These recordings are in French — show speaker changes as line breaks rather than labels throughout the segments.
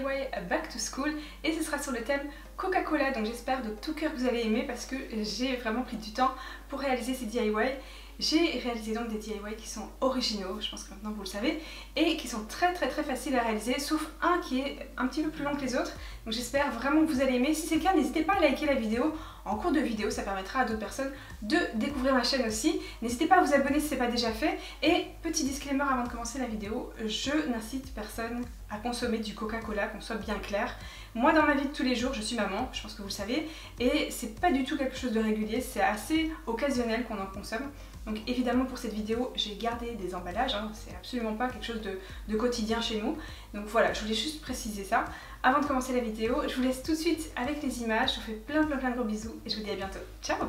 DIY Back to School et ce sera sur le thème Coca-Cola, donc j'espère de tout cœur que vous allez aimer parce que j'ai vraiment pris du temps pour réaliser ces DIY. J'ai réalisé donc des DIY qui sont originaux, je pense que maintenant vous le savez, et qui sont très faciles à réaliser, sauf un qui est un petit peu plus long que les autres. Donc j'espère vraiment que vous allez aimer. Si c'est le cas, n'hésitez pas à liker la vidéo en cours de vidéo, ça permettra à d'autres personnes de découvrir ma chaîne aussi. N'hésitez pas à vous abonner si ce n'est pas déjà fait. Et petit disclaimer avant de commencer la vidéo, je n'incite personne à consommer du Coca-Cola, qu'on soit bien clair. Moi dans ma vie de tous les jours, je suis maman, je pense que vous le savez, et c'est pas du tout quelque chose de régulier, c'est assez occasionnel qu'on en consomme. Donc évidemment pour cette vidéo, j'ai gardé des emballages, hein, c'est absolument pas quelque chose de quotidien chez nous. Donc voilà, je voulais juste préciser ça. Avant de commencer la vidéo, je vous laisse tout de suite avec les images, je vous fais plein de gros bisous et je vous dis à bientôt. Ciao!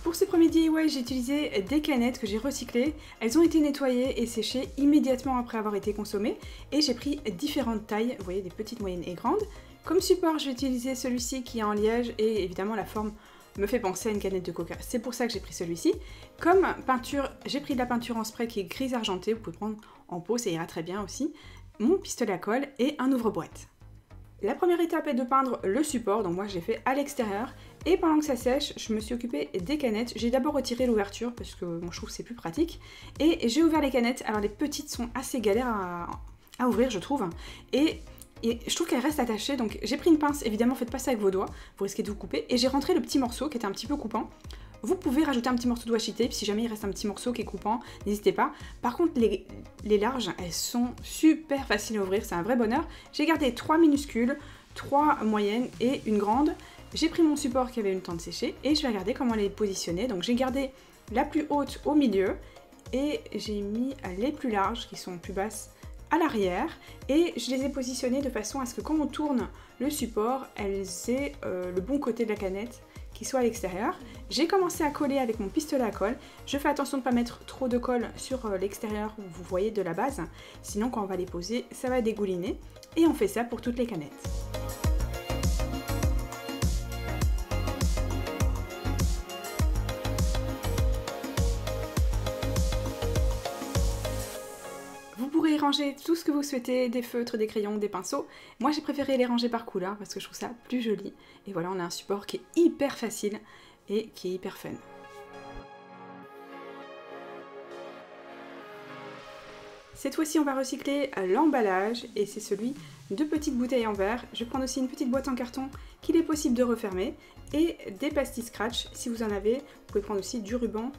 Pour ce premier DIY, j'ai utilisé des canettes que j'ai recyclées. Elles ont été nettoyées et séchées immédiatement après avoir été consommées. Et j'ai pris différentes tailles, vous voyez, des petites, moyennes et grandes. Comme support, je vais utiliser celui-ci qui est en liège et évidemment la forme me fait penser à une canette de coca. C'est pour ça que j'ai pris celui-ci. Comme peinture, j'ai pris de la peinture en spray qui est grise argentée. Vous pouvez prendre en pot, ça ira très bien aussi. Mon pistolet à colle et un ouvre-boîte. La première étape est de peindre le support, donc moi je l'ai fait à l'extérieur. Et pendant que ça sèche, je me suis occupée des canettes. J'ai d'abord retiré l'ouverture parce que moi je trouve que c'est plus pratique. Et j'ai ouvert les canettes. Alors les petites sont assez galères à ouvrir je trouve. Et je trouve qu'elles restent attachées, donc j'ai pris une pince, évidemment faites pas ça avec vos doigts, vous risquez de vous couper. Et j'ai rentré le petit morceau qui était un petit peu coupant. Vous pouvez rajouter un petit morceau de washi tape, si jamais il reste un petit morceau qui est coupant, n'hésitez pas. Par contre, les larges, elles sont super faciles à ouvrir, c'est un vrai bonheur. J'ai gardé 3 minuscules, 3 moyennes et une grande. J'ai pris mon support qui avait eu le temps de sécher et je vais regarder comment les positionner. Donc j'ai gardé la plus haute au milieu et j'ai mis les plus larges qui sont plus basses à l'arrière et je les ai positionnées de façon à ce que quand on tourne le support, elles aient le bon côté de la canette qui soit à l'extérieur. J'ai commencé à coller avec mon pistolet à colle. Je fais attention de ne pas mettre trop de colle sur l'extérieur où vous voyez de la base, sinon quand on va les poser, ça va dégouliner. Et on fait ça pour toutes les canettes. Vous pourrez y ranger tout ce que vous souhaitez, des feutres, des crayons, des pinceaux. Moi j'ai préféré les ranger par couleur parce que je trouve ça plus joli. Et voilà, on a un support qui est hyper facile et qui est hyper fun. Cette fois-ci on va recycler l'emballage et c'est celui de petites bouteilles en verre. Je vais prendre aussi une petite boîte en carton qu'il est possible de refermer et des pastilles scratch si vous en avez. Vous pouvez prendre aussi du ruban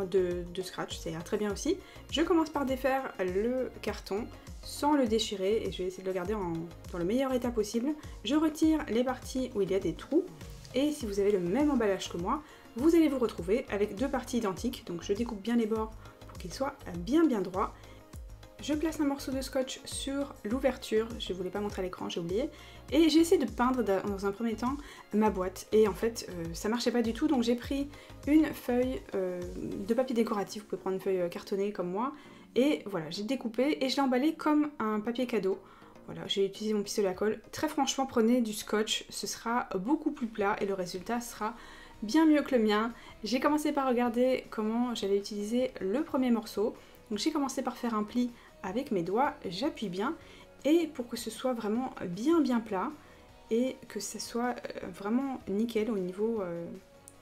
de scratch, ça ira très bien aussi. Je commence par défaire le carton sans le déchirer et je vais essayer de le garder dans le meilleur état possible. Je retire les parties où il y a des trous et si vous avez le même emballage que moi, vous allez vous retrouver avec deux parties identiques. Donc je découpe bien les bords pour qu'ils soient bien droits. Je place un morceau de scotch sur l'ouverture, je ne voulais pas montrer à l'écran, j'ai oublié. Et j'ai essayé de peindre dans un premier temps ma boîte. Et en fait, ça marchait pas du tout, donc j'ai pris une feuille de papier décoratif, vous pouvez prendre une feuille cartonnée comme moi. Et voilà, j'ai découpé et je l'ai emballé comme un papier cadeau. Voilà, j'ai utilisé mon pistolet à colle. Très franchement, prenez du scotch, ce sera beaucoup plus plat et le résultat sera bien mieux que le mien. J'ai commencé par regarder comment j'allais utiliser le premier morceau. Donc j'ai commencé par faire un pli avec mes doigts, j'appuie bien et pour que ce soit vraiment bien plat et que ce soit vraiment nickel au niveau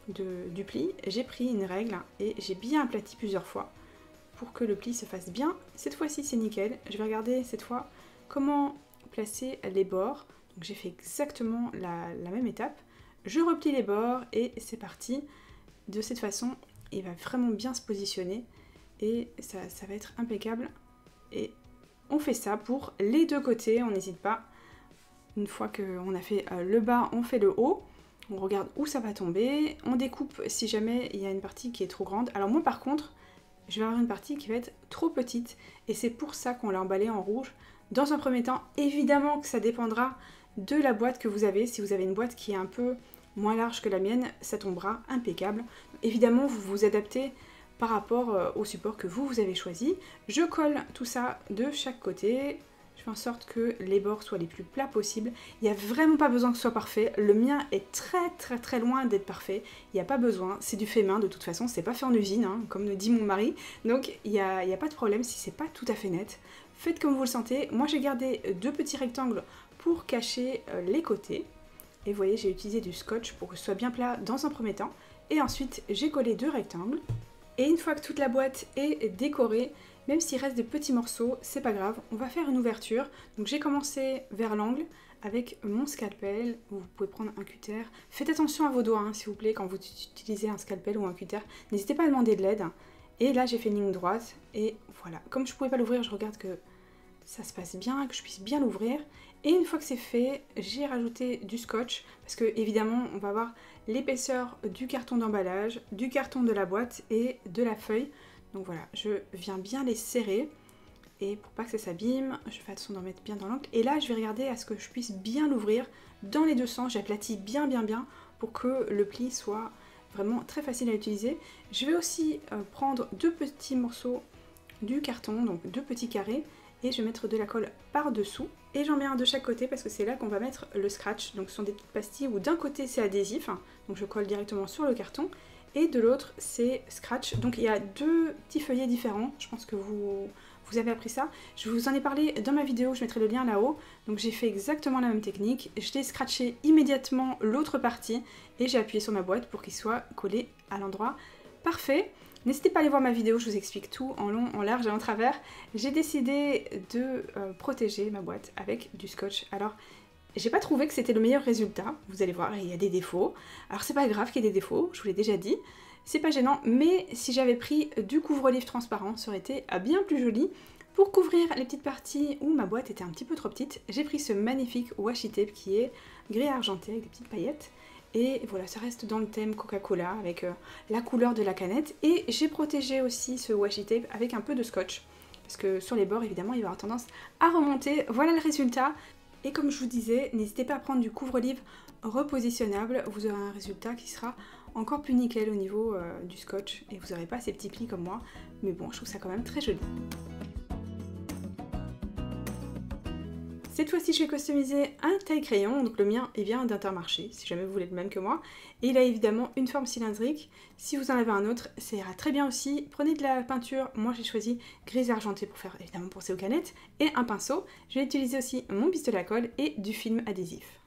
du pli, j'ai pris une règle et j'ai bien aplati plusieurs fois pour que le pli se fasse bien. Cette fois-ci c'est nickel, je vais regarder cette fois comment placer les bords. Donc j'ai fait exactement la même étape, je replie les bords et c'est parti. De cette façon il va vraiment bien se positionner et ça va être impeccable. Et on fait ça pour les deux côtés, on n'hésite pas. Une fois qu'on a fait le bas, on fait le haut. On regarde où ça va tomber. On découpe si jamais il y a une partie qui est trop grande. Alors moi par contre, je vais avoir une partie qui va être trop petite. Et c'est pour ça qu'on l'a emballée en rouge. Dans un premier temps, évidemment que ça dépendra de la boîte que vous avez. Si vous avez une boîte qui est un peu moins large que la mienne, ça tombera impeccable. Évidemment, vous vous adaptez par rapport au support que vous avez choisi. Je colle tout ça de chaque côté. Je fais en sorte que les bords soient les plus plats possibles. Il n'y a vraiment pas besoin que ce soit parfait. Le mien est très loin d'être parfait. Il n'y a pas besoin. C'est du fait main de toute façon. C'est pas fait en usine, hein, comme le dit mon mari. Donc il n'y a pas de problème si c'est pas tout à fait net. faites comme vous le sentez. Moi j'ai gardé 2 petits rectangles pour cacher les côtés. Et vous voyez, j'ai utilisé du scotch pour que ce soit bien plat dans un premier temps. Et ensuite, j'ai collé 2 rectangles. Et une fois que toute la boîte est décorée, même s'il reste des petits morceaux, c'est pas grave, on va faire une ouverture. Donc j'ai commencé vers l'angle avec mon scalpel. Vous pouvez prendre un cutter. Faites attention à vos doigts, hein, s'il vous plaît, quand vous utilisez un scalpel ou un cutter. N'hésitez pas à demander de l'aide. Et là, j'ai fait une ligne droite. Et voilà, comme je ne pouvais pas l'ouvrir, je regarde que ça se passe bien, que je puisse bien l'ouvrir. Et une fois que c'est fait, j'ai rajouté du scotch parce que évidemment on va avoir l'épaisseur du carton d'emballage, du carton de la boîte et de la feuille. Donc voilà, je viens bien les serrer et pour pas que ça s'abîme, je fais attention d'en mettre bien dans l'angle. Et là je vais regarder à ce que je puisse bien l'ouvrir dans les 2 sens. J'aplatis bien pour que le pli soit vraiment très facile à utiliser. Je vais aussi prendre 2 petits morceaux du carton, donc 2 petits carrés. Et je vais mettre de la colle par dessous et j'en mets un de chaque côté parce que c'est là qu'on va mettre le scratch. Donc ce sont des petites pastilles où d'un côté c'est adhésif, donc je colle directement sur le carton, et de l'autre c'est scratch. Donc il y a 2 petits feuillets différents, je pense que vous avez appris ça. Je vous en ai parlé dans ma vidéo, je mettrai le lien là-haut. Donc j'ai fait exactement la même technique, je l'ai scratché immédiatement l'autre partie et j'ai appuyé sur ma boîte pour qu'il soit collé à l'endroit parfait. N'hésitez pas à aller voir ma vidéo, je vous explique tout en long, en large et en travers. J'ai décidé de protéger ma boîte avec du scotch. Alors, j'ai pas trouvé que c'était le meilleur résultat. Vous allez voir, il y a des défauts. Alors, c'est pas grave qu'il y ait des défauts, je vous l'ai déjà dit. C'est pas gênant, mais si j'avais pris du couvre-livre transparent, ça aurait été bien plus joli. Pour couvrir les petites parties où ma boîte était un petit peu trop petite, j'ai pris ce magnifique washi tape qui est gris argenté avec des petites paillettes. Et voilà, ça reste dans le thème Coca-Cola avec la couleur de la canette. Et j'ai protégé aussi ce washi tape avec un peu de scotch. Parce que sur les bords, évidemment, il va avoir tendance à remonter. Voilà le résultat. Et comme je vous disais, n'hésitez pas à prendre du couvre-livre repositionnable. Vous aurez un résultat qui sera encore plus nickel au niveau du scotch. Et vous n'aurez pas ces petits plis comme moi. Mais bon, je trouve ça quand même très joli. Cette fois-ci, je vais customiser un taille-crayon, donc le mien il vient d'Intermarché, si jamais vous voulez le même que moi. Et il a évidemment une forme cylindrique. Si vous en avez un autre, ça ira très bien aussi. Prenez de la peinture, moi j'ai choisi grise argentée pour faire évidemment penser aux canettes, et un pinceau. Je vais utiliser aussi mon pistolet à colle et du film adhésif.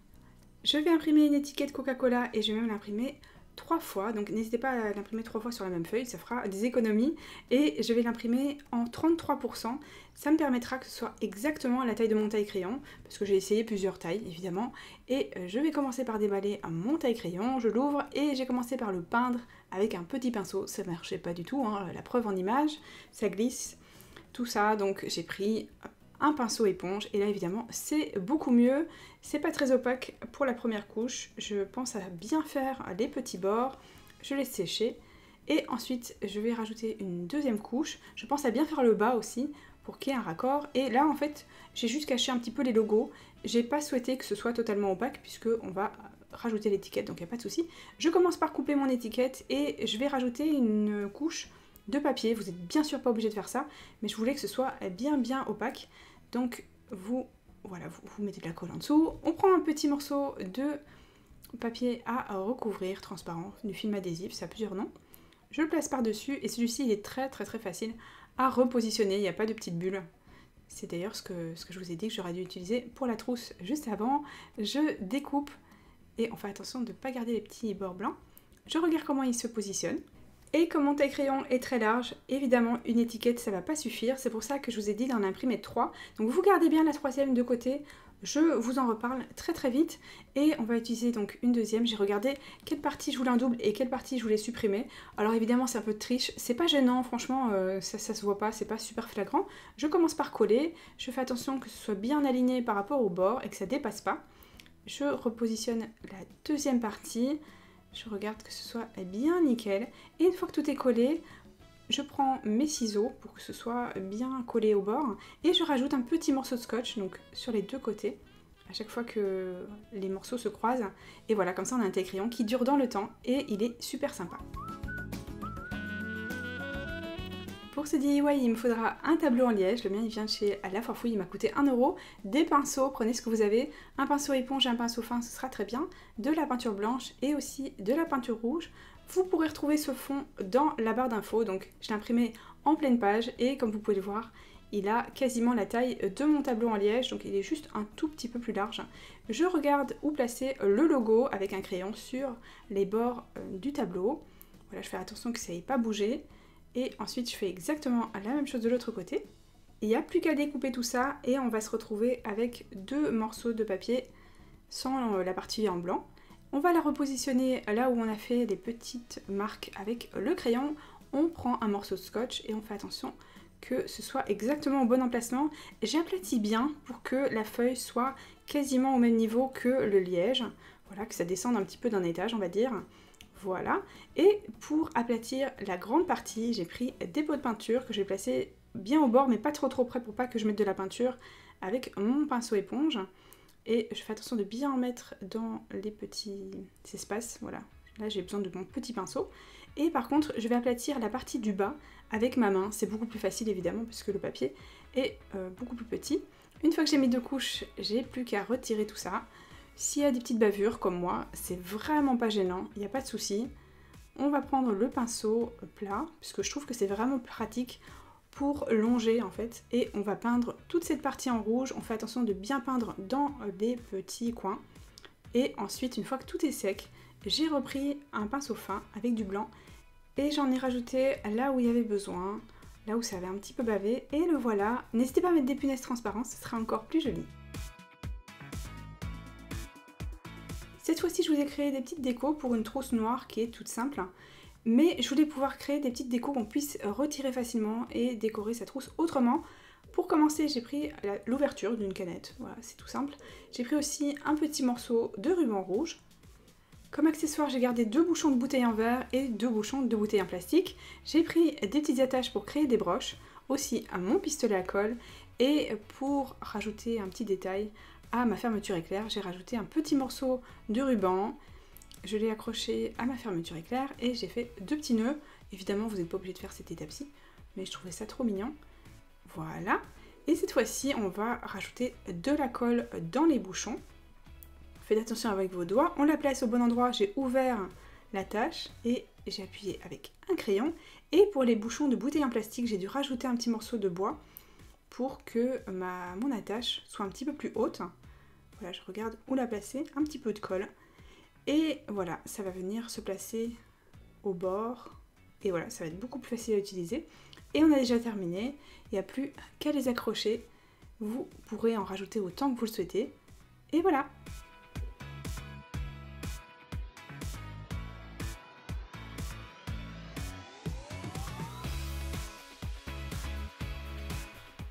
Je vais imprimer une étiquette Coca-Cola et je vais même l'imprimer 3 fois, donc n'hésitez pas à l'imprimer 3 fois sur la même feuille, ça fera des économies. Et je vais l'imprimer en 33%, ça me permettra que ce soit exactement la taille de mon taille-crayon, parce que j'ai essayé plusieurs tailles évidemment. Et je vais commencer par déballer mon taille-crayon, je l'ouvre et j'ai commencé par le peindre avec un petit pinceau. Ça ne marchait pas du tout, hein, la preuve en image, ça glisse, tout ça. Donc j'ai pris un pinceau éponge et là évidemment c'est beaucoup mieux, c'est pas très opaque pour la première couche. Je pense à bien faire les petits bords, je laisse sécher et ensuite je vais rajouter une deuxième couche. Je pense à bien faire le bas aussi pour qu'il y ait un raccord. Et là en fait j'ai juste caché un petit peu les logos, j'ai pas souhaité que ce soit totalement opaque puisque on va rajouter l'étiquette, donc il n'y a pas de souci. Je commence par couper mon étiquette et je vais rajouter une couche de papier. Vous êtes bien sûr pas obligé de faire ça, mais je voulais que ce soit bien opaque. Donc voilà, vous mettez de la colle en dessous. On prend un petit morceau de papier à recouvrir, transparent, du film adhésif, ça a plusieurs noms. Je le place par-dessus et celui-ci il est très facile à repositionner, il n'y a pas de petites bulles. C'est d'ailleurs ce que je vous ai dit que j'aurais dû utiliser pour la trousse juste avant. Je découpe et on fait attention de ne pas garder les petits bords blancs. Je regarde comment il se positionne. Et comme mon taille-crayon est très large, évidemment une étiquette ça va pas suffire, c'est pour ça que je vous ai dit d'en imprimer 3. Donc vous gardez bien la troisième de côté, je vous en reparle très vite. Et on va utiliser donc une deuxième, j'ai regardé quelle partie je voulais en double et quelle partie je voulais supprimer. Alors évidemment c'est un peu de triche, c'est pas gênant franchement, ça se voit pas, c'est pas super flagrant. Je commence par coller, je fais attention que ce soit bien aligné par rapport au bord et que ça dépasse pas. Je repositionne la deuxième partie. Je regarde que ce soit bien nickel. Et une fois que tout est collé, je prends mes ciseaux pour que ce soit bien collé au bord. Et je rajoute un petit morceau de scotch, donc sur les deux côtés, à chaque fois que les morceaux se croisent. Et voilà, comme ça on a un taille-crayon qui dure dans le temps et il est super sympa. Pour ce DIY, il me faudra un tableau en liège, le mien il vient de chez La Farfouille, il m'a coûté 1 €, des pinceaux, prenez ce que vous avez, un pinceau éponge et un pinceau fin, ce sera très bien, de la peinture blanche et aussi de la peinture rouge. Vous pourrez retrouver ce fond dans la barre d'infos, donc je l'ai imprimé en pleine page et comme vous pouvez le voir, il a quasiment la taille de mon tableau en liège, donc il est juste un tout petit peu plus large. Je regarde où placer le logo avec un crayon sur les bords du tableau. Voilà, je fais attention que ça n'ait pas bougé. Et ensuite, je fais exactement la même chose de l'autre côté. Il n'y a plus qu'à découper tout ça et on va se retrouver avec 2 morceaux de papier sans la partie en blanc. On va la repositionner là où on a fait des petites marques avec le crayon. On prend un morceau de scotch et on fait attention que ce soit exactement au bon emplacement. J'aplatis bien pour que la feuille soit quasiment au même niveau que le liège. Voilà, que ça descende un petit peu d'un étage, on va dire. Voilà. Et pour aplatir la grande partie, j'ai pris des pots de peinture que je vais placer bien au bord, mais pas trop près pour pas que je mette de la peinture avec mon pinceau éponge. Et je fais attention de bien en mettre dans les petits espaces, voilà. Là j'ai besoin de mon petit pinceau. Et par contre je vais aplatir la partie du bas avec ma main. C'est beaucoup plus facile évidemment puisque le papier est beaucoup plus petit. Une fois que j'ai mis 2 couches, j'ai plus qu'à retirer tout ça. S'il y a des petites bavures comme moi, c'est vraiment pas gênant, il n'y a pas de souci. On va prendre le pinceau plat, puisque je trouve que c'est vraiment pratique pour longer en fait, et on va peindre toute cette partie en rouge. On fait attention de bien peindre dans les petits coins, et ensuite une fois que tout est sec, j'ai repris un pinceau fin avec du blanc et j'en ai rajouté là où il y avait besoin, là où ça avait un petit peu bavé, et le voilà. N'hésitez pas à mettre des punaises transparentes, ce sera encore plus joli. Cette fois-ci je vous ai créé des petites décos pour une trousse noire qui est toute simple. Mais je voulais pouvoir créer des petites décos qu'on puisse retirer facilement et décorer sa trousse autrement. Pour commencer, j'ai pris l'ouverture d'une canette, voilà, c'est tout simple. J'ai pris aussi un petit morceau de ruban rouge. Comme accessoire, j'ai gardé 2 bouchons de bouteille en verre et 2 bouchons de bouteille en plastique. J'ai pris des petites attaches pour créer des broches, aussi mon pistolet à colle, et pour rajouter un petit détail à ma fermeture éclair, j'ai rajouté un petit morceau de ruban. Je l'ai accroché à ma fermeture éclair et j'ai fait 2 petits nœuds. Évidemment, vous n'êtes pas obligé de faire cette étape-ci, mais je trouvais ça trop mignon. Voilà. Et cette fois-ci, on va rajouter de la colle dans les bouchons. Faites attention avec vos doigts. On la place au bon endroit. J'ai ouvert l'attache et j'ai appuyé avec un crayon. Et pour les bouchons de bouteilles en plastique, j'ai dû rajouter un petit morceau de bois pour que mon attache soit un petit peu plus haute. Voilà, je regarde où la placer. Un petit peu de colle. Et voilà, ça va venir se placer au bord. Et voilà, ça va être beaucoup plus facile à utiliser. Et on a déjà terminé. Il n'y a plus qu'à les accrocher. Vous pourrez en rajouter autant que vous le souhaitez. Et voilà!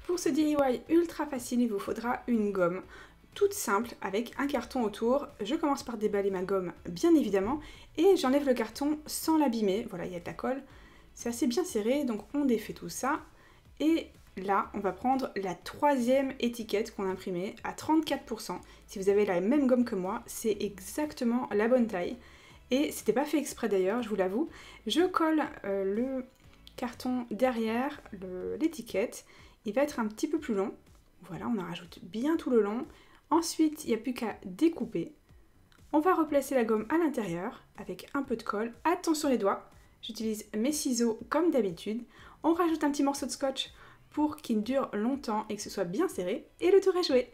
Pour ce DIY ultra facile, il vous faudra une gomme toute simple avec un carton autour. Je commence par déballer ma gomme bien évidemment et j'enlève le carton sans l'abîmer. Voilà, il y a de la colle, c'est assez bien serré, donc on défait tout ça. Et là, on va prendre la 3e étiquette qu'on a imprimée à 34%. Si vous avez la même gomme que moi, c'est exactement la bonne taille. Et c'était pas fait exprès d'ailleurs, je vous l'avoue. Je colle le carton derrière l'étiquette. Il va être un petit peu plus long. Voilà, on en rajoute bien tout le long. Ensuite, il n'y a plus qu'à découper. On va replacer la gomme à l'intérieur avec un peu de colle. Attention les doigts, j'utilise mes ciseaux comme d'habitude. On rajoute un petit morceau de scotch pour qu'il dure longtemps et que ce soit bien serré. Et le tour est joué.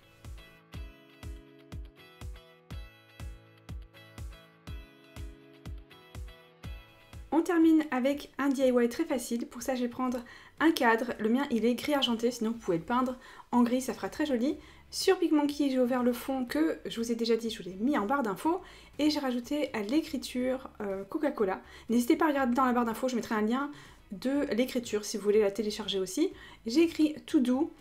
On termine avec un DIY très facile. Pour ça, je vais prendre un cadre. Le mien, il est gris argenté, sinon vous pouvez le peindre en gris, ça fera très joli. Sur PicMonkey, j'ai ouvert le fond que je vous ai déjà dit, je vous l'ai mis en barre d'infos. Et j'ai rajouté l'écriture Coca-Cola. N'hésitez pas à regarder dans la barre d'infos, je mettrai un lien de l'écriture si vous voulez la télécharger aussi. J'ai écrit To Do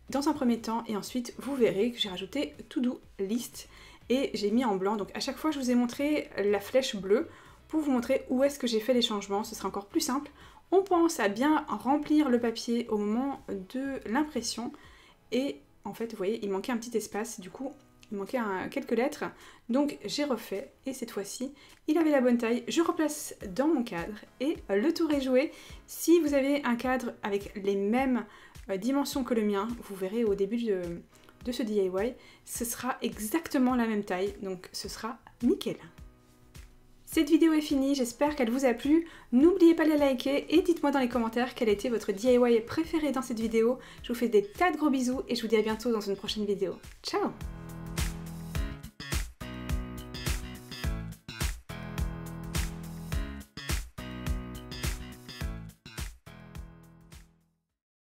dans un premier temps et ensuite vous verrez que j'ai rajouté To Do List et j'ai mis en blanc. Donc à chaque fois, je vous ai montré la flèche bleue pour vous montrer où est-ce que j'ai fait les changements. Ce sera encore plus simple. On pense à bien remplir le papier au moment de l'impression et en fait, vous voyez, il manquait un petit espace, du coup, il manquait quelques lettres. Donc j'ai refait et cette fois-ci, il avait la bonne taille. Je replace dans mon cadre et le tour est joué. Si vous avez un cadre avec les mêmes dimensions que le mien, vous verrez au début de ce DIY, ce sera exactement la même taille. Donc ce sera nickel. Cette vidéo est finie, j'espère qu'elle vous a plu. N'oubliez pas de la liker et dites-moi dans les commentaires quel a été votre DIY préféré dans cette vidéo. Je vous fais des tas de gros bisous et je vous dis à bientôt dans une prochaine vidéo. Ciao!